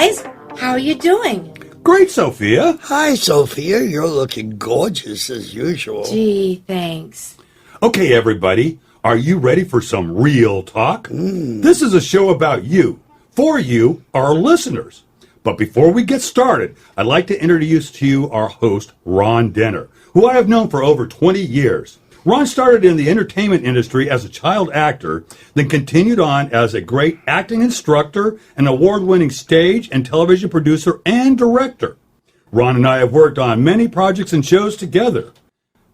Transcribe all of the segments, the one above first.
guys. How are you doing? Great, Sophia. Hi, Sophia. You're looking gorgeous as usual. Gee, thanks. Okay, everybody. Are you ready for some real talk? This is a show about you, for you, our listeners. But before we get started, I'd like to introduce to you our host, Ron Denner, who I have known for over 20 years. Ron started in the entertainment industry as a child actor, then continued on as a great acting instructor, an award-winning stage and television producer and director. Ron and I have worked on many projects and shows together.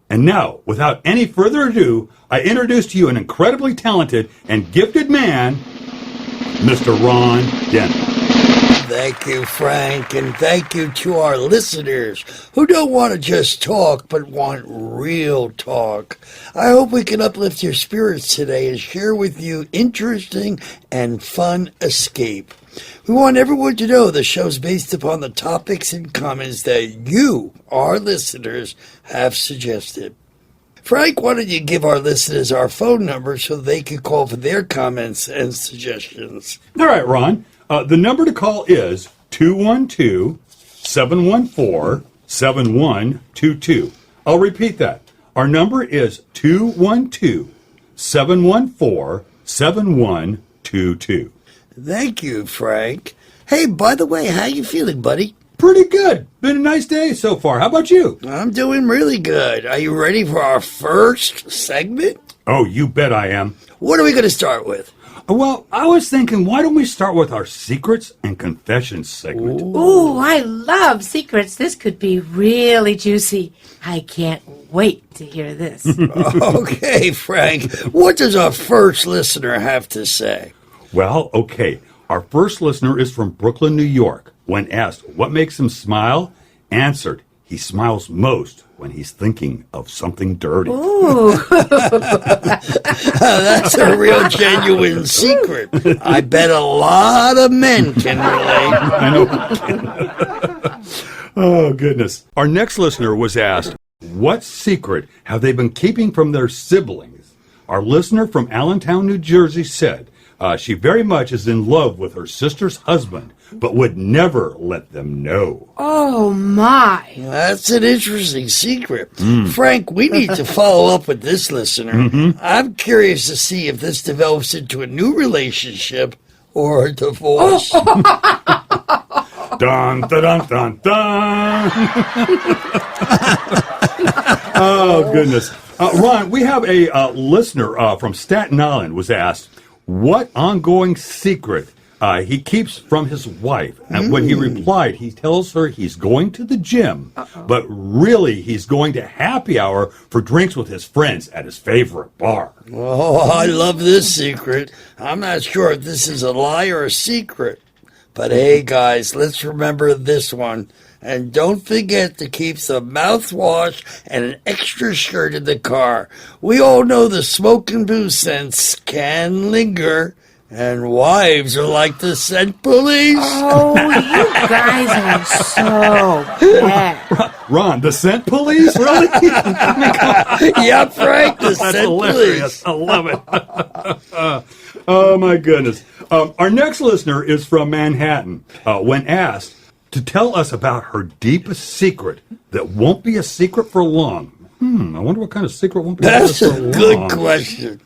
And now, without any further ado, I introduce to you an incredibly talented and gifted man, Mr. Ron Denner. Thank you, Frank, and thank you to our listeners who don't want to just talk, but want real talk. I hope we can uplift your spirits today and share with you interesting and fun escape. We want everyone to know the show's based upon the topics and comments that you, our listeners, have suggested. Frank, why don't you give our listeners our phone number so they can call for their comments and suggestions? All right, Ron. The number to call is 212-714-7122. I'll repeat that. Our number is 212-714-7122. Thank you, Frank. Hey, by the way, how you feeling, buddy? Pretty good. Been a nice day so far. How about you? I'm doing really good. Are you ready for our first segment? Oh, you bet I am. What are we going to start with? Well, I was thinking, why don't we start with our secrets and confessions segment? Ooh, I love secrets. This could be really juicy. I can't wait to hear this. Okay, Frank. What does our first listener have to say? Well, okay. Our first listener is from Brooklyn, New York. When asked what makes him smile, answered, he smiles most when he's thinking of something dirty. Ooh. That's a real genuine secret. I bet a lot of men can relate. I know. Oh, goodness. Our next listener was asked, what secret have they been keeping from their siblings? Our listener from Allentown, New Jersey said she very much is in love with her sister's husband, but would never let them know. Oh, my. That's an interesting secret. Frank, we need to follow up with this listener. I'm curious to see if this develops into a new relationship or a divorce. Dun, dun, dun, dun, dun. Oh, goodness. Ron, we have a listener from Staten Island was asked, what ongoing secret he keeps from his wife? And when he replied, he tells her he's going to the gym, but really he's going to happy hour for drinks with his friends at his favorite bar. Oh, I love this secret. I'm not sure if this is a lie or a secret. But hey, guys, let's remember this one. And don't forget to keep some mouthwash and an extra shirt in the car. We all know the smoke and booze scents can linger. And wives are like the scent police. Oh, you guys are so bad. Ron, the scent police? Really? Yeah, Frank, the That's scent hilarious. police. I love it. Oh, my goodness. Our next listener is from Manhattan. When asked to tell us about her deepest secret that won't be a secret for long. I wonder what kind of secret won't be That's a secret a for good long. question.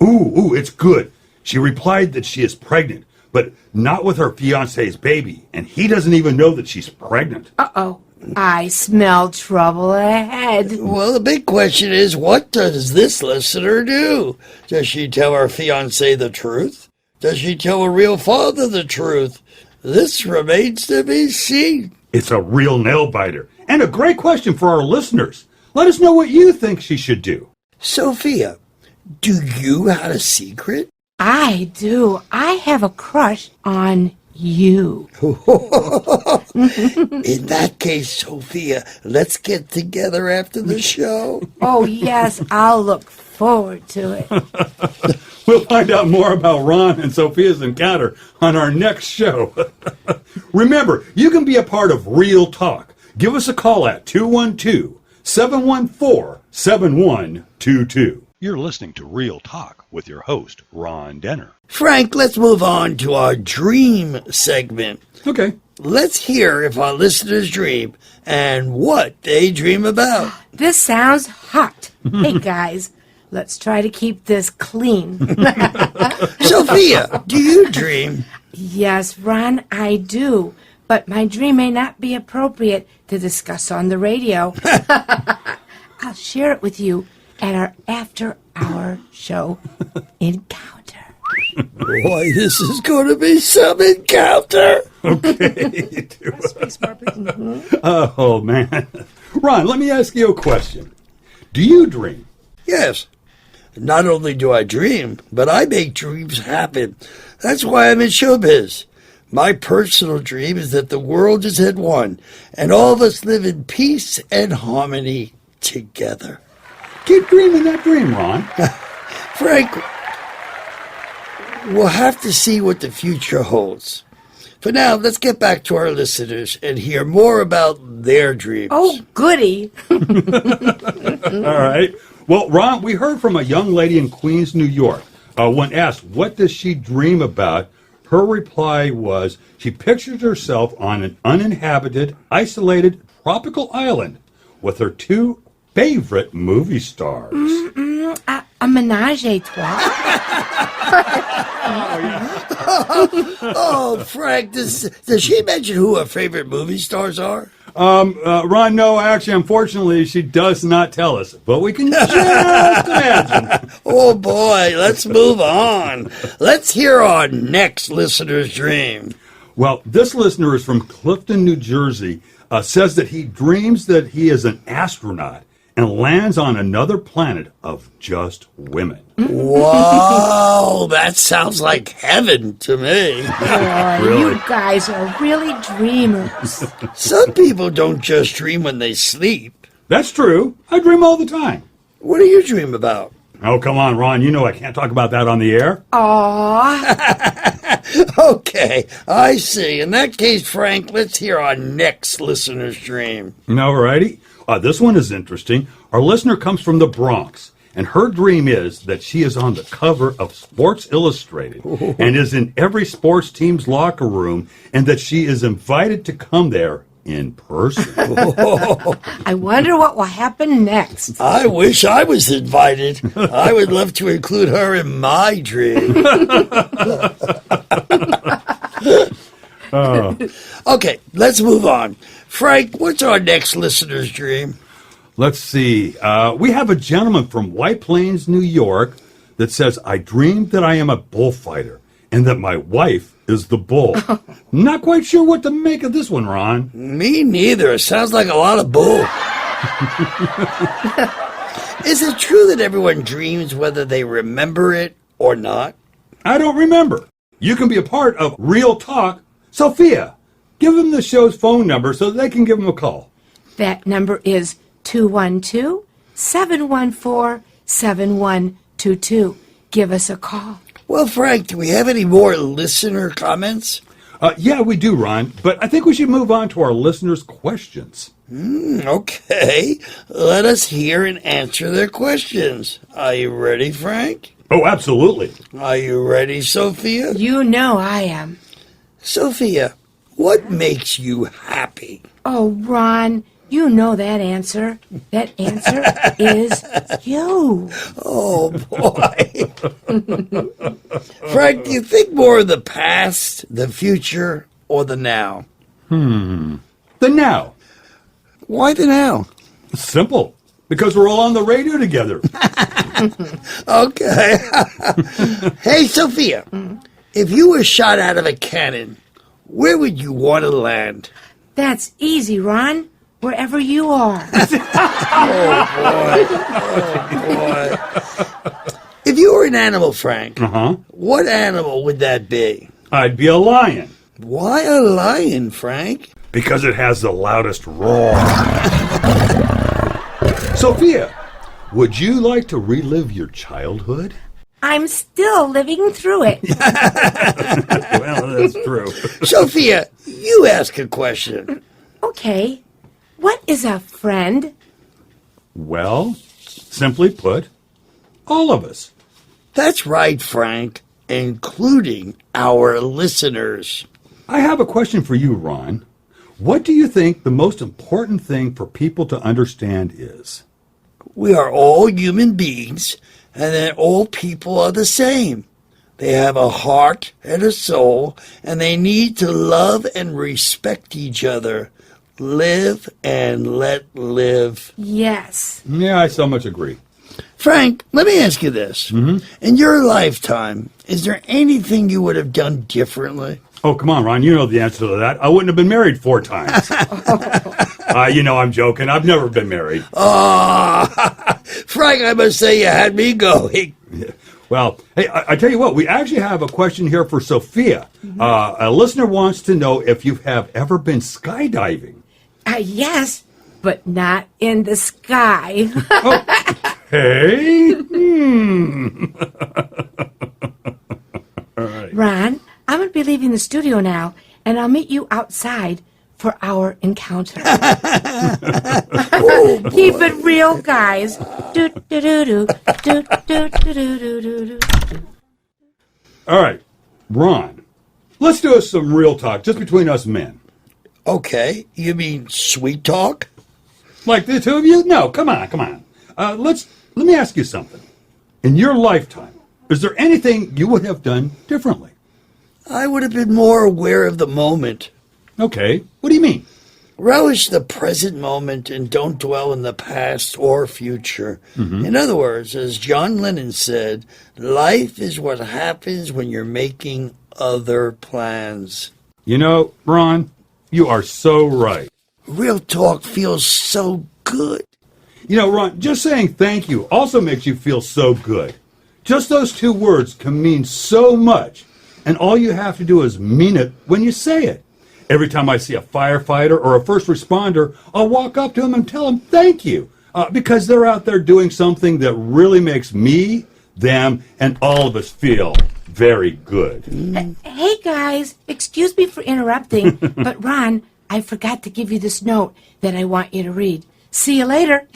Ooh, it's good. She replied that she is pregnant, but not with her fiancé's baby, and he doesn't even know that she's pregnant. Uh-oh. I smell trouble ahead. Well, the big question is, what does this listener do? Does she tell her fiancé the truth? Does she tell her real father the truth? This remains to be seen. It's a real nail-biter, and a great question for our listeners. Let us know what you think she should do. Sophia, do you have a secret? I do. I have a crush on you. In that case, Sophia, let's get together after the show. Oh, yes, I'll look forward to it. We'll find out more about Ron and Sophia's encounter on our next show. Remember, you can be a part of Real Talk. Give us a call at 212-714-7122. You're listening to Real Talk with your host, Ron Denner. Frank, let's move on to our dream segment. Okay. Let's hear if our listeners dream and what they dream about. This sounds hot. Hey, guys, let's try to keep this clean. Sophia, do you dream? Yes, Ron, I do. But my dream may not be appropriate to discuss on the radio. I'll share it with you at our after-hour show, Encounter. Boy, this is going to be some encounter. Okay. Oh, man. Ron, let me ask you a question. Do you dream? Yes. Not only do I dream, but I make dreams happen. That's why I'm in showbiz. My personal dream is that the world is at one, and all of us live in peace and harmony together. Keep dreaming that dream, Ron. Frank, we'll have to see what the future holds. For now, let's get back to our listeners and hear more about their dreams. Oh, goody. All right. Well, Ron, we heard from a young lady in Queens, New York. When asked, what does she dream about? Her reply was, she pictures herself on an uninhabited, isolated, tropical island with her two favorite movie stars. A menage a trois. Oh, Frank, does she mention who her favorite movie stars are? Ron, no, actually, unfortunately, she does not tell us, but we can just imagine. Oh, boy, let's move on. Let's hear our next listener's dream. Well, this listener is from Clifton, New Jersey, says that he dreams that he is an astronaut and lands on another planet of just women. Wow, that sounds like heaven to me. Boy, Really? you guys are really dreamers. Some people don't just dream when they sleep. That's true. I dream all the time. What do you dream about? Oh, come on, Ron. You know I can't talk about that on the air. Aw. Okay, I see. In that case, Frank, let's hear our next listener's dream. All righty. This one is interesting. Our listener comes from the Bronx, and her dream is that she is on the cover of Sports Illustrated and is in every sports team's locker room, and that she is invited to come there in person. I wonder what will happen next. I wish I was invited. I would love to include her in my dream. Okay, let's move on. Frank, what's our next listener's dream? Let's see. We have a gentleman from White Plains, New York, that says, I dreamed that I am a bullfighter and that my wife is the bull. Not quite sure what to make of this one, Ron. Me neither. It sounds like a lot of bull. Is it true that everyone dreams whether they remember it or not? I don't remember. You can be a part of Real Talk. Sophia, give them the show's phone number so they can give them a call. That number is 212-714-7122. Give us a call. Well, Frank, do we have any more listener comments? Yeah, we do, Ron, but I think we should move on to our listeners' questions. Okay, let us hear and answer their questions. Are you ready, Frank? Oh, absolutely. Are you ready, Sophia? You know I am. Sophia, what makes you happy? Oh, Ron, you know that answer. That answer is you. Oh, boy. Frank, do you think more of the past, the future, or the now? The now. Why the now? Simple. Because we're all on the radio together. Okay. Hey, Sophia, if you were shot out of a cannon, where would you want to land? That's easy, Ron. Wherever you are. Boy. If you were an animal, Frank, what animal would that be? I'd be a lion. Why a lion, Frank? Because it has the loudest roar. Sophia, would you like to relive your childhood? I'm still living through it. Well, that's true. Sophia, you ask a question. Okay. What is a friend? Well, simply put, All of us. That's right, Frank, including our listeners. I have a question for you, Ron. What do you think the most important thing for people to understand is? We are all human beings, and that all people are the same. They have a heart and a soul, and they need to love and respect each other. Live and let live. Yes. Yeah, I so much agree. Frank, let me ask you this. In your lifetime, is there anything you would have done differently? Oh, come on, Ron. You know the answer to that. I wouldn't have been married 4 times. You know I'm joking. I've never been married. Frank, I must say you had me going. Well, hey, I tell you what, we actually have a question here for Sophia. A listener wants to know if you have ever been skydiving. Yes, but not in the sky. Hey? Ron, I'm going to be leaving the studio now, and I'll meet you outside for our encounter. Keep it real, guys. Do, do, do, do, do, do, do, do, do, do. All right, Ron, let's do some real talk just between us men. Okay, you mean sweet talk? Like the two of you? No, come on. Let me ask you something. In your lifetime, is there anything you would have done differently? I would have been more aware of the moment. Okay, what do you mean? Relish the present moment and don't dwell in the past or future. In other words, as John Lennon said, life is what happens when you're making other plans. You know, Ron, you are so right. Real talk feels so good. You know, Ron, just saying thank you also makes you feel so good. Just those 2 words can mean so much, and all you have to do is mean it when you say it. Every time I see a firefighter or a first responder, I'll walk up to them and tell them thank you, because they're out there doing something that really makes me, them, and all of us feel very good. Hey, guys, excuse me for interrupting, but Ron, I forgot to give you this note that I want you to read. See you later.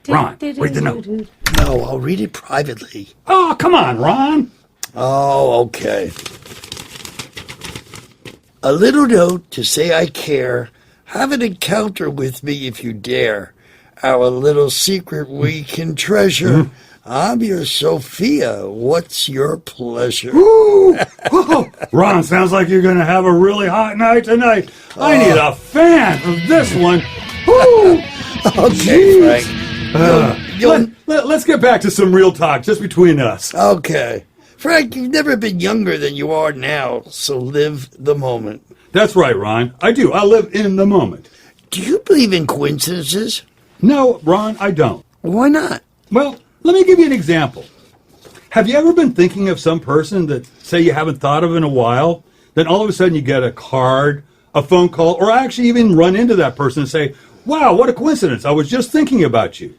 Ron, read the note. No, I'll read it privately. Oh, come on, Ron. Oh, okay. A little note to say I care. Have an encounter with me if you dare. Our little secret we can treasure. I'm your Sophia. What's your pleasure? Woo! Whoa. Ron, sounds like you're going to have a really hot night tonight. I need a fan for this one. Woo! Okay, Frank. Let's get back to some real talk just between us. Okay. Frank, you've never been younger than you are now, so live the moment. That's right, Ron. I do. I live in the moment. Do you believe in coincidences? No, Ron, I don't. Why not? Well, let me give you an example. Have you ever been thinking of some person that, say, you haven't thought of in a while? Then all of a sudden you get a card, a phone call, or actually even run into that person and say, wow, what a coincidence. I was just thinking about you.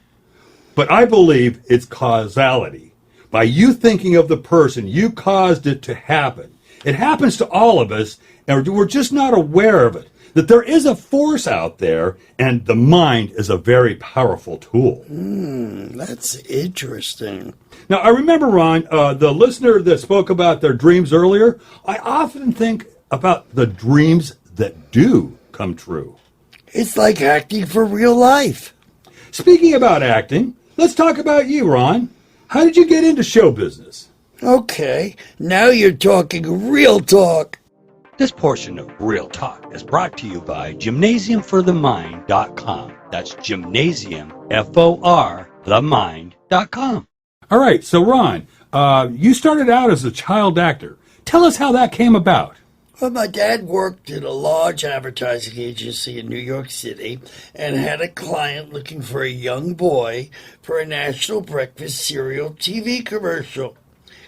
But I believe it's causality. By you thinking of the person, you caused it to happen. It happens to all of us, and we're just not aware of it. That there is a force out there, and the mind is a very powerful tool. That's interesting. Now, I remember, Ron, the listener that spoke about their dreams earlier, I often think about the dreams that do come true. It's like acting for real life. Speaking about acting, let's talk about you, Ron. How did you get into show business? Okay, now you're talking real talk. This portion of Real Talk is brought to you by GymnasiumForTheMind.com. That's Gymnasium, F-O-R, themind.com. All right, so Ron, you started out as a child actor. Tell us how that came about. Well, my dad worked at a large advertising agency in New York City and had a client looking for a young boy for a National Breakfast cereal TV commercial.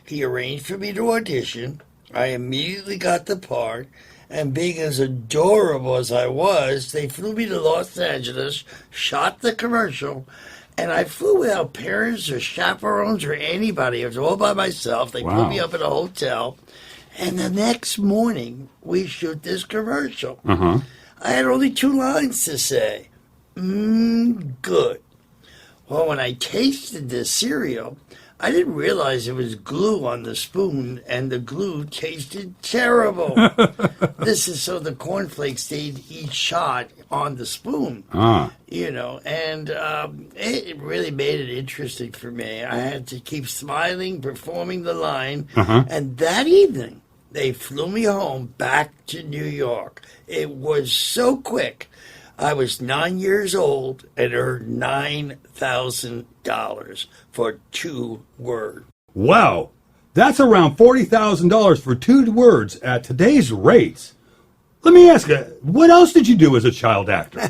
He arranged for me to audition. I immediately got the part, and being as adorable as I was, they flew me to Los Angeles, shot the commercial, and I flew without parents or chaperones or anybody. I was all by myself. They put me up in a hotel. And the next morning, we shoot this commercial. I had only 2 lines to say. Good. Well, when I tasted this cereal, I didn't realize it was glue on the spoon, and the glue tasted terrible. This is so the cornflakes stayed each shot on the spoon, and it really made it interesting for me. I had to keep smiling, performing the line, and that evening, they flew me home back to New York. It was so quick. I was 9 years old and earned $9,000 for 2 words. Wow, that's around $40,000 for 2 words at today's rates. Let me ask you, what else did you do as a child actor?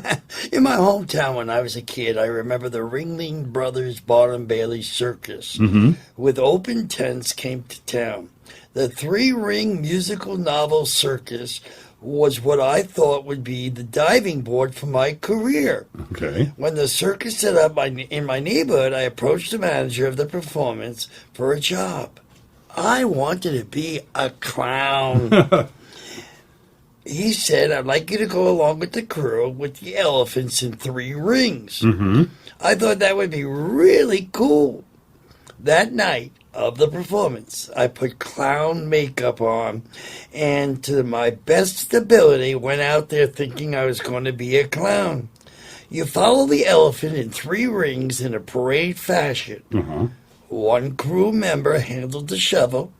In my hometown when I was a kid, I remember the Ringling Brothers Barnum Bailey Circus with open tents came to town. The 3-ring musical novel circus was what I thought would be the diving board for my career. Okay. When the circus set up in my neighborhood, I approached the manager of the performance for a job. I wanted to be a clown. He said, I'd like you to go along with the crew with the elephants in 3 rings. I thought that would be really cool. That night of the performance, I put clown makeup on and to my best ability went out there thinking I was going to be a clown. You follow the elephant in 3 rings in a parade fashion. One crew member handled the shovel.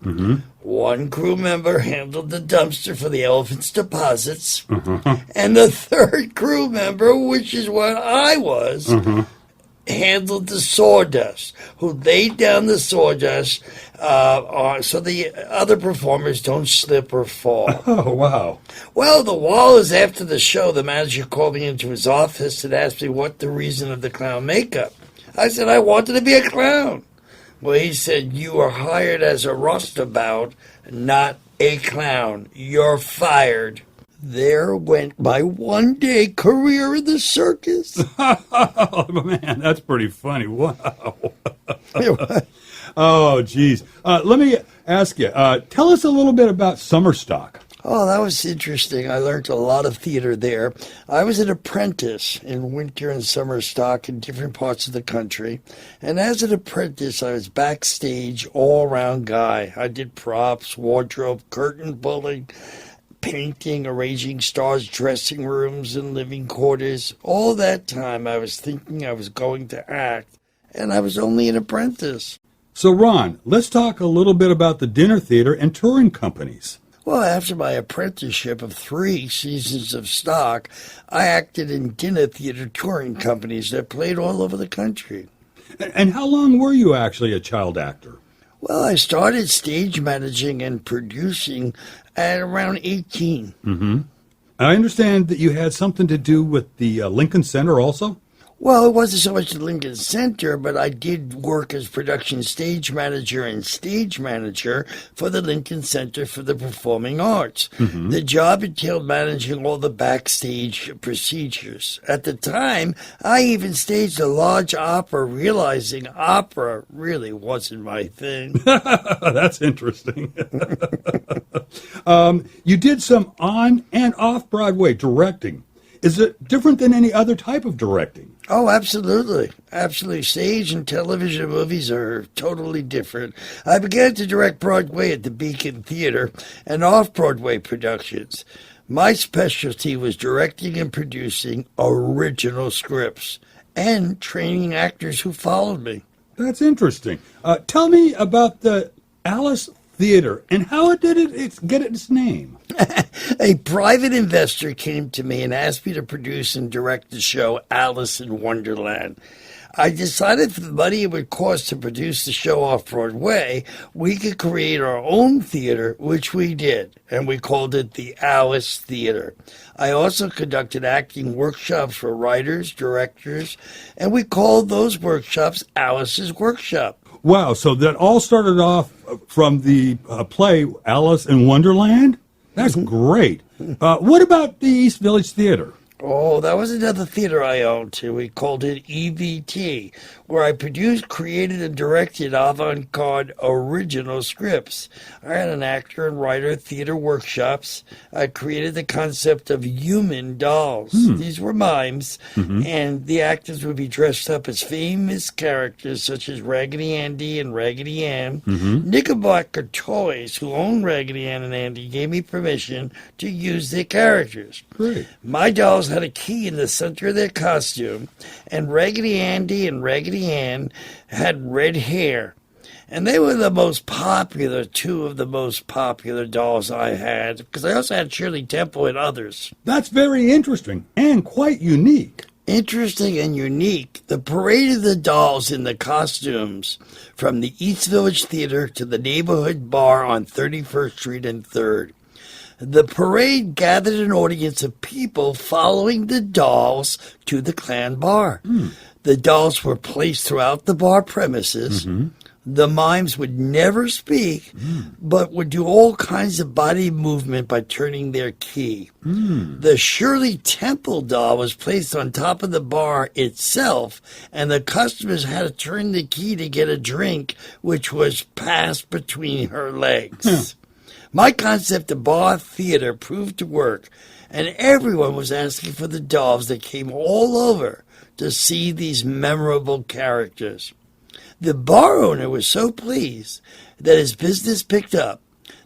One crew member handled the dumpster for the elephant's deposits. And the 3rd crew member, which is what I was, handled the sawdust, who laid down the sawdust so the other performers don't slip or fall. Oh, wow. Well, the hours after the show, the manager called me into his office and asked me what the reason of the clown makeup. I said I wanted to be a clown. Well, he said, you are hired as a roustabout, not a clown. You're fired. There went my 1-day career in the circus. Oh, man, that's pretty funny. Wow. Oh, geez. Let me ask you, tell us a little bit about summer stock. Oh, that was interesting. I learned a lot of theater there. I was an apprentice in winter and summer stock in different parts of the country. And as an apprentice, I was backstage, all-around guy. I did props, wardrobe, curtain pulling, painting, arranging stars' dressing rooms and living quarters. All that time, I was thinking I was going to act, and I was only an apprentice. So, Ron, let's talk a little bit about the dinner theater and touring companies. Well, after my apprenticeship of 3 seasons of stock, I acted in dinner theater touring companies that played all over the country. And how long were you actually a child actor? Well, I started stage managing and producing at around 18. I understand that you had something to do with the Lincoln Center also? Well, it wasn't so much the Lincoln Center, but I did work as production stage manager and stage manager for the Lincoln Center for the Performing Arts. The job entailed managing all the backstage procedures. At the time, I even staged a large opera, realizing opera really wasn't my thing. That's interesting. You did some on and off Broadway directing. Is it different than any other type of directing? Oh, absolutely. Absolutely. Stage and television movies are totally different. I began to direct Broadway at the Beacon Theater and off-Broadway productions. My specialty was directing and producing original scripts and training actors who followed me. That's interesting. Tell me about the Alice Theater and how did it get its name? A private investor came to me and asked me to produce and direct the show Alice in Wonderland. I decided for the money it would cost to produce the show off-Broadway, we could create our own theater, which we did, and we called it the Alice Theater. I also conducted acting workshops for writers, directors, and we called those workshops Alice's Workshop. Wow, so that all started off from the play Alice in Wonderland? That's great. What about the East Village Theater? Oh, that was another theater I owned too. We called it EVT. where I produced, created, and directed avant-garde original scripts. I ran an actor and writer theater workshops. I created the concept of human dolls. These were mimes, and the actors would be dressed up as famous characters such as Raggedy Andy and Raggedy Ann. Knickerbocker Toys, who owned Raggedy Ann and Andy, gave me permission to use their characters. Great. My dolls had a key in the center of their costume, and Raggedy Andy and Raggedy Ann had red hair. And they were the most popular, two of the most popular dolls I had, because I also had Shirley Temple and others. That's very interesting and quite unique. Interesting and unique, the parade of the dolls in the costumes from the East Village Theater to the neighborhood bar on 31st Street and 3rd. The parade gathered an audience of people following the dolls to the Clan Bar. The dolls were placed throughout the bar premises. The mimes would never speak, but would do all kinds of body movement by turning their key. The Shirley Temple doll was placed on top of the bar itself, and the customers had to turn the key to get a drink, which was passed between her legs. My concept of bar theater proved to work, and everyone was asking for the dolls that came all over to see these memorable characters. The bar owner was so pleased that his business picked up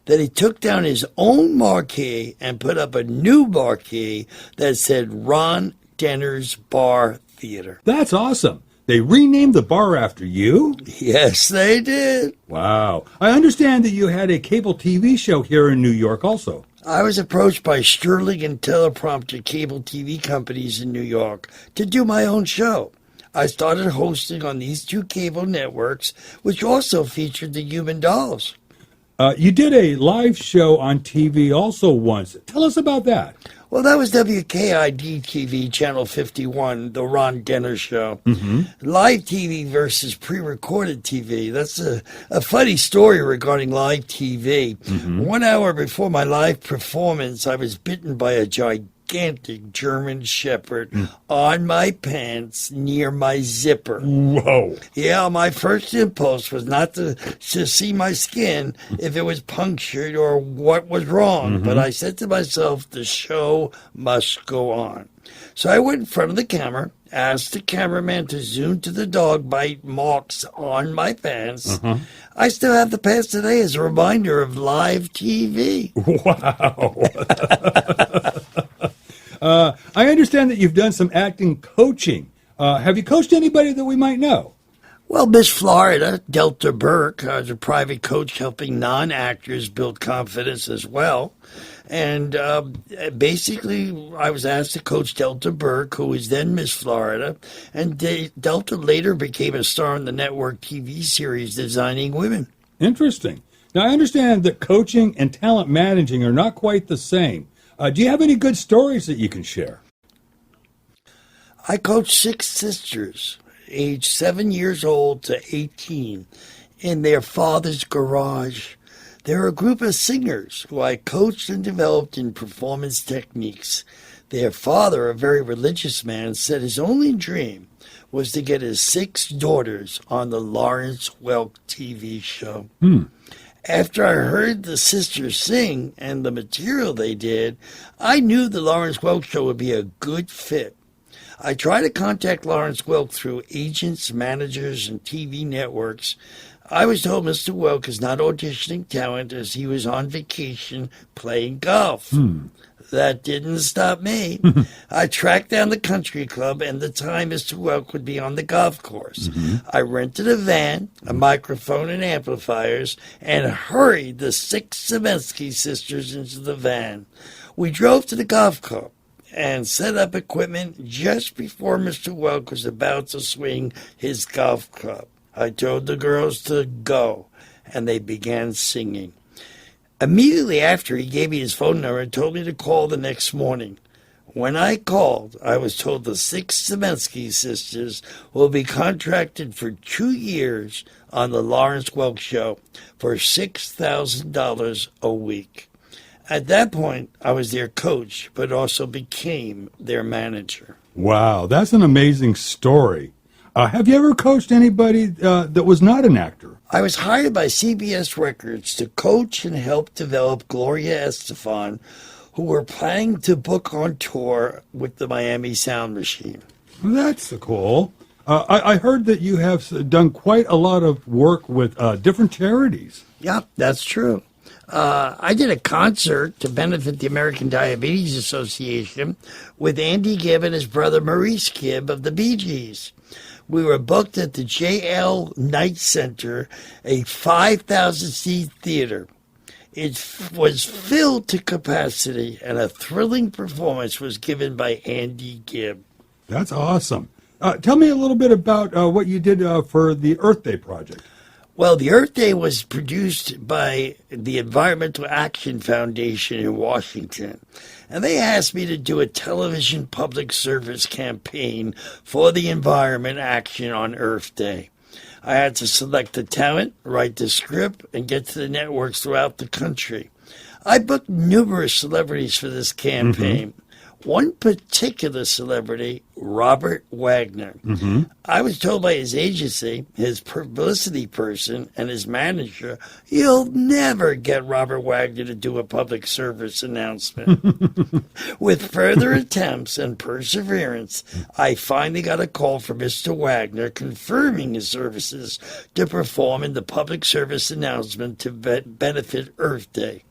that he took down his own marquee and put up a new marquee that said Ron Denner's Bar Theater. That's awesome. They renamed the bar after you? Yes, they did. Wow. I understand that you had a cable TV show here in New York also. I was approached by Sterling and Teleprompter cable TV companies in New York to do my own show. I started hosting on these two cable networks, which also featured the human dolls. You did a live show on TV also once. Tell us about that. Well, that was WKID TV, Channel 51, the Ron Denner Show. Live TV versus pre-recorded TV. That's a funny story regarding live TV. 1 hour before my live performance, I was bitten by a gigantic German Shepherd on my pants near my zipper. Whoa. Yeah, my first impulse was not to see my skin if it was punctured or what was wrong, but I said to myself, the show must go on. So I went in front of the camera, asked the cameraman to zoom to the dog bite marks on my pants. I still have the pants today as a reminder of live TV. Wow. I understand that you've done some acting coaching. Have you coached anybody that we might know? Well, Miss Florida, Delta Burke, is a private coach helping non-actors build confidence as well. And basically, I was asked to coach Delta Burke, who was then Miss Florida. And Delta later became a star in the network TV series Designing Women. Interesting. Now, I understand that coaching and talent managing are not quite the same. Do you have any good stories that you can share? I coached 6 sisters, aged 7 years old to 18, in their father's garage. They're a group of singers who I coached and developed in performance techniques. Their father, a very religious man, said his only dream was to get his 6 daughters on the Lawrence Welk TV show. After I heard the sisters sing and the material they did, I knew the Lawrence Welk show would be a good fit. I tried to contact Lawrence Welk through agents, managers, and TV networks. I was told Mr. Welk is not auditioning talent as he was on vacation playing golf. That didn't stop me. I tracked down the country club and the time Mr. Welk would be on the golf course. I rented a van, a microphone, and amplifiers, and hurried the 6 Zemensky sisters into the van. We drove to the golf club and set up equipment just before Mr. Welk was about to swing his golf club. I told the girls to go, and they began singing. Immediately after, he gave me his phone number and told me to call the next morning. When I called, I was told the 6 Zemensky sisters will be contracted for 2 years on the Lawrence Welk show for $6,000 a week. At that point, I was their coach, but also became their manager. Wow, that's an amazing story. Have you ever coached anybody that was not an actor? I was hired by CBS Records to coach and help develop Gloria Estefan, who were planning to book on tour with the Miami Sound Machine. Well, that's cool. I heard that you have done quite a lot of work with different charities. Yep, that's true. I did a concert to benefit the American Diabetes Association with Andy Gibb and his brother Maurice Gibb of the Bee Gees. We were booked at the J.L. Knight Center, a 5,000-seat theater. It was filled to capacity, and a thrilling performance was given by Andy Gibb. That's awesome. Tell me a little bit about what you did for the Earth Day project. Well, the Earth Day was produced by the Environmental Action Foundation in Washington, and they asked me to do a television public service campaign for the environment action on Earth Day. I had to select the talent, write the script, and get to the networks throughout the country. I booked numerous celebrities for this campaign. One particular celebrity, Robert Wagner. I was told by his agency, his publicity person, and his manager, you'll never get Robert Wagner to do a public service announcement. With further attempts and perseverance, I finally got a call from Mr. Wagner confirming his services to perform in the public service announcement to benefit Earth Day.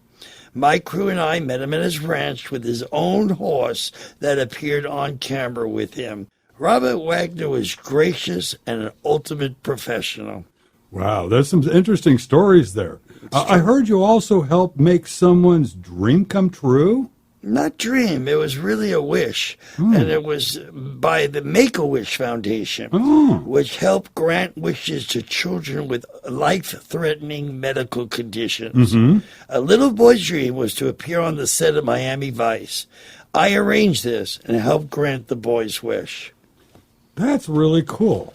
My crew and I met him at his ranch with his own horse that appeared on camera with him. Robert Wagner was gracious and an ultimate professional. Wow, there's some interesting stories there. I heard you also helped make someone's dream come true? Not dream, it was really a wish. And it was by the Make-A-Wish Foundation, which helped grant wishes to children with life-threatening medical conditions. A little boy's dream was to appear on the set of Miami Vice. I arranged this and helped grant the boy's wish. That's really cool.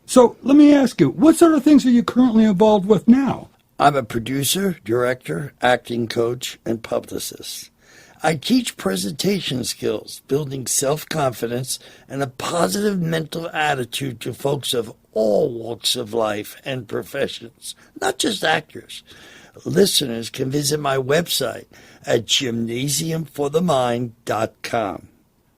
So let me ask you, what sort of things are you currently involved with now? I'm a producer, director, acting coach, and publicist. I teach presentation skills, building self-confidence, and a positive mental attitude to folks of all walks of life and professions, not just actors. Listeners can visit my website at gymnasiumforthemind.com.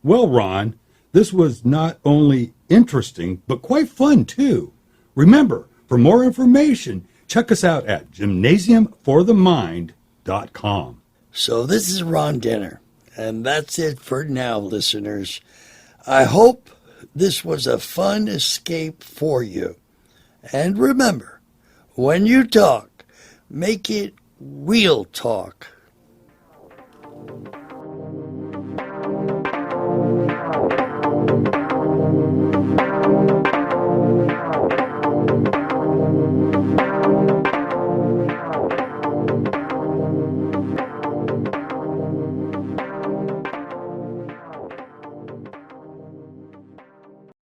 Well, Ron, this was not only interesting, but quite fun, too. Remember, for more information, check us out at gymnasiumforthemind.com. So this is Ron Denner, and that's it for now, listeners. I hope this was a fun escape for you. And remember, when you talk, make it real talk.